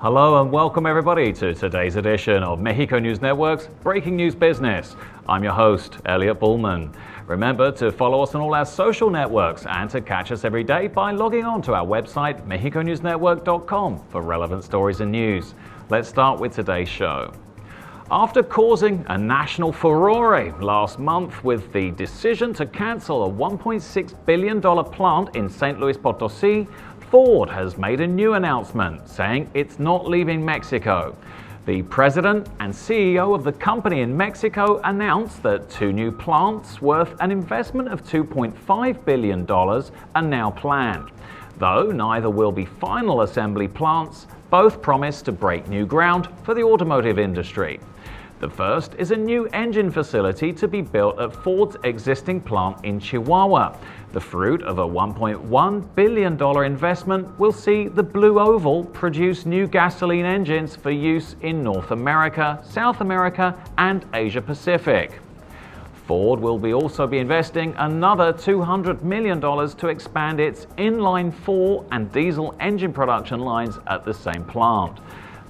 Hello and welcome everybody to today's edition of Mexico News Network's Breaking News Business. I'm your host, Elliot Bullman. Remember to follow us on all our social networks and to catch us every day by logging on to our website, mexiconewsnetwork.com, for relevant stories and news. Let's start with today's show. After causing a national furore last month with the decision to cancel a $1.6 billion plant in St. Luis Potosí, Ford has made a new announcement saying it's not leaving Mexico. The president and CEO of the company in Mexico announced that two new plants worth an investment of $2.5 billion are now planned. Though neither will be final assembly plants, both promise to break new ground for the automotive industry. The first is a new engine facility to be built at Ford's existing plant in Chihuahua. The fruit of a $1.1 billion investment will see the Blue Oval produce new gasoline engines for use in North America, South America, and Asia Pacific. Ford will also be investing another $200 million to expand its inline 4 and diesel engine production lines at the same plant.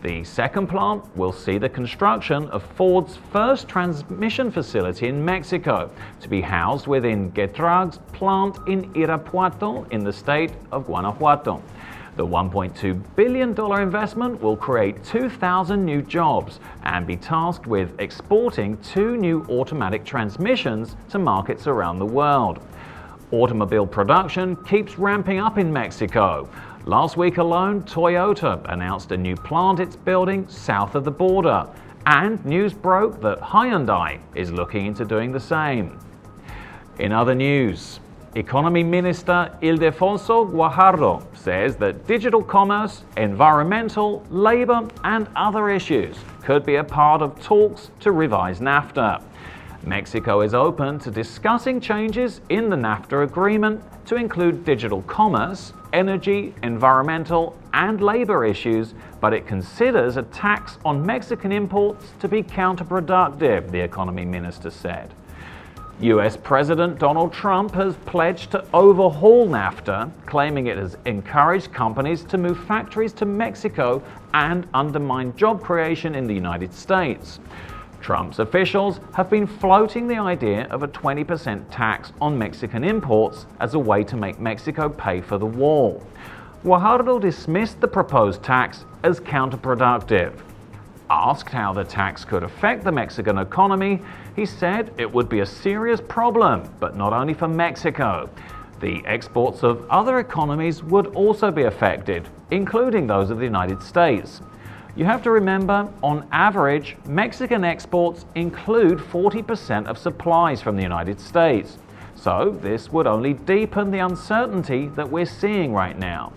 The second plant will see the construction of Ford's first transmission facility in Mexico to be housed within Getrag's plant in Irapuato in the state of Guanajuato. The $1.2 billion investment will create 2,000 new jobs and be tasked with exporting 2 new automatic transmissions to markets around the world. Automobile production keeps ramping up in Mexico. Last week alone, Toyota announced a new plant it's building south of the border, and news broke that Hyundai is looking into doing the same. In other news, Economy Minister Ildefonso Guajardo says that digital commerce, environmental, labor, and other issues could be a part of talks to revise NAFTA. Mexico is open to discussing changes in the NAFTA agreement to include digital commerce, energy, environmental, and labor issues, but it considers a tax on Mexican imports to be counterproductive, the economy minister said. US President Donald Trump has pledged to overhaul NAFTA, claiming it has encouraged companies to move factories to Mexico and undermine job creation in the United States. Trump's officials have been floating the idea of a 20% tax on Mexican imports as a way to make Mexico pay for the wall. Guajardo dismissed the proposed tax as counterproductive. Asked how the tax could affect the Mexican economy, he said it would be a serious problem, but not only for Mexico. The exports of other economies would also be affected, including those of the United States. You have to remember, on average, Mexican exports include 40% of supplies from the United States. So this would only deepen the uncertainty that we're seeing right now.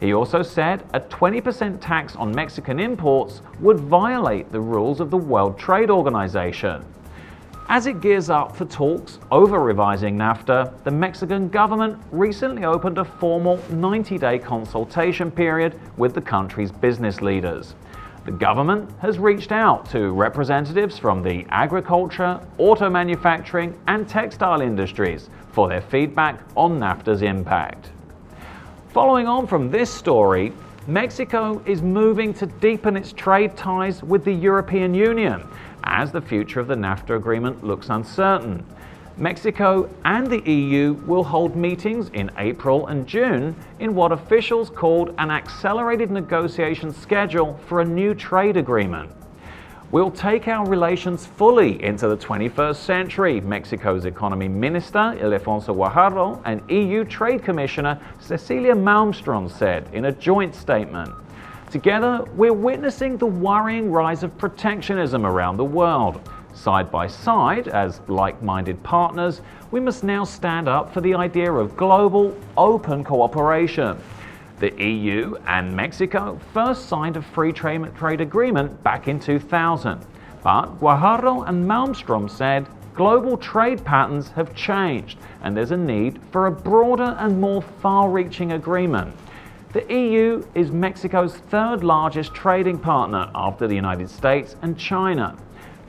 He also said a 20% tax on Mexican imports would violate the rules of the World Trade Organization. As it gears up for talks over revising NAFTA, the Mexican government recently opened a formal 90-day consultation period with the country's business leaders. The government has reached out to representatives from the agriculture, auto manufacturing, and textile industries for their feedback on NAFTA's impact. Following on from this story, Mexico is moving to deepen its trade ties with the European Union as the future of the NAFTA agreement looks uncertain. Mexico and the EU will hold meetings in April and June in what officials called an accelerated negotiation schedule for a new trade agreement. We'll take our relations fully into the 21st century, Mexico's economy minister, Ildefonso Guajardo, and EU Trade Commissioner Cecilia Malmström said in a joint statement. Together, we're witnessing the worrying rise of protectionism around the world. Side by side, as like-minded partners, we must now stand up for the idea of global, open cooperation. The EU and Mexico first signed a free trade agreement back in 2000, but Guajardo and Malmström said global trade patterns have changed and there's a need for a broader and more far-reaching agreement. The EU is Mexico's third largest trading partner after the United States and China.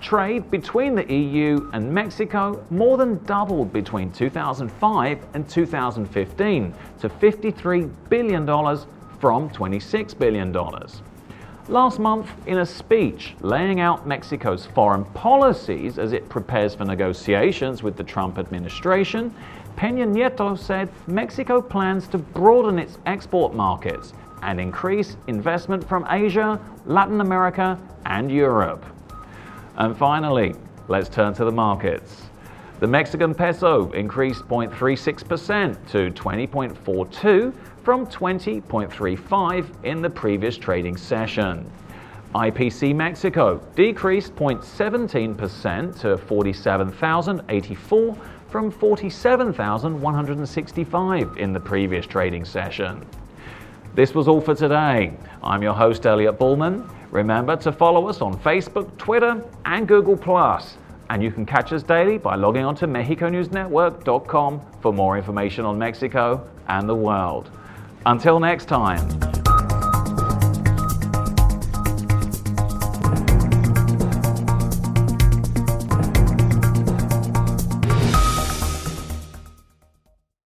Trade between the EU and Mexico more than doubled between 2005 and 2015 to $53 billion from $26 billion. Last month, in a speech laying out Mexico's foreign policies as it prepares for negotiations with the Trump administration, Peña Nieto said Mexico plans to broaden its export markets and increase investment from Asia, Latin America, and Europe. And finally, let's turn to the markets. The Mexican peso increased 0.36% to 20.42 from 20.35 in the previous trading session. IPC Mexico decreased 0.17% to 47,084 from 47,165 in the previous trading session. This was all for today. I'm your host, Elliot Bullman. Remember to follow us on Facebook, Twitter, and Google+. And you can catch us daily by logging on to MexicoNewsNetwork.com for more information on Mexico and the world. Until next time.